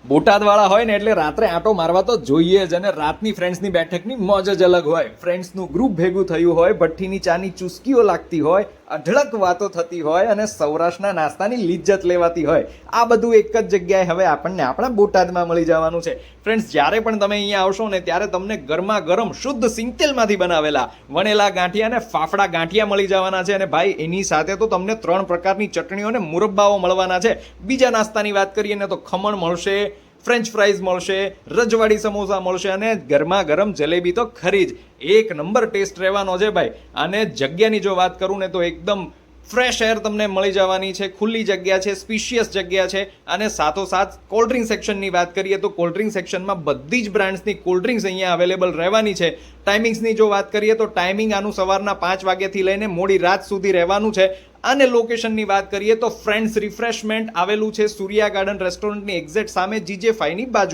બોટાદવાળા હોય ને એટલે રાત્રે આંટો મારવા તો જોઈએ જ, અને રાતની ફ્રેન્ડ્સની બેઠકની મોજ જ અલગ હોય. ફ્રેન્ડ્સનું ગ્રુપ ભેગું થયું હોય, ભઠ્ઠીની ચાની ચુસ્કીઓ લાગતી હોય, અઢળક વાતો થતી હોય અને સૌરાષ્ટ્રના નાસ્તાની લિજ્જત લેવાતી હોય. આ બધું એક જ જગ્યાએ હવે આપણને આપણા બોટાદમાં મળી જવાનું છે. ફ્રેન્ડ્સ, જ્યારે પણ તમે અહીંયા આવશો ને ત્યારે તમને ગરમા ગરમ શુદ્ધ સિંગતેલમાંથી બનાવેલા વણેલા ગાંઠિયા અને ફાફડા ગાંઠિયા મળી જવાના છે. અને ભાઈ, એની સાથે તો તમને 3 પ્રકારની ચટણીઓ અને મુરબ્બાઓ મળવાના છે. બીજા નાસ્તાની વાત કરીએ ને તો ખમણ મળશે, ફ્રેન્ચ ફ્રાઈઝ મળશે, રજવાડી સમોસા મળશે અને ગરમા ગરમ જલેબી તો ખરી જ. એક નંબર ટેસ્ટ રહેવાનો છે ભાઈ. અને જગ્યાની જો વાત કરું ને તો એકદમ ફ્રેશ એર તમને મળી જવાની છે, ખુલ્લી જગ્યા છે, સ્પેશિયસ જગ્યા છે. અને સાથોસાથ કોલ્ડ ડ્રિંક સેક્શનની વાત કરીએ તો કોલ્ડ ડ્રિંક સેક્શનમાં બધી જ બ્રાન્ડ્સની કોલ્ડ ડ્રિંક્સ અહીંયા અવેલેબલ રહેવાની છે. ટાઈમિંગ્સની જો વાત કરીએ તો ટાઈમિંગ આનું સવારના 5 વાગ્યાથી લઈને મોડી રાત સુધી રહેવાનું છે. અને લોકેશનની વાત કરીએ તો ફ્રેન્ડ્સ રિફ્રેશમેન્ટ આવેલું છે સૂર્યા ગાર્ડન રેસ્ટોરન્ટની એક્ઝેક્ટ સામે GJ5 ની બાજુ.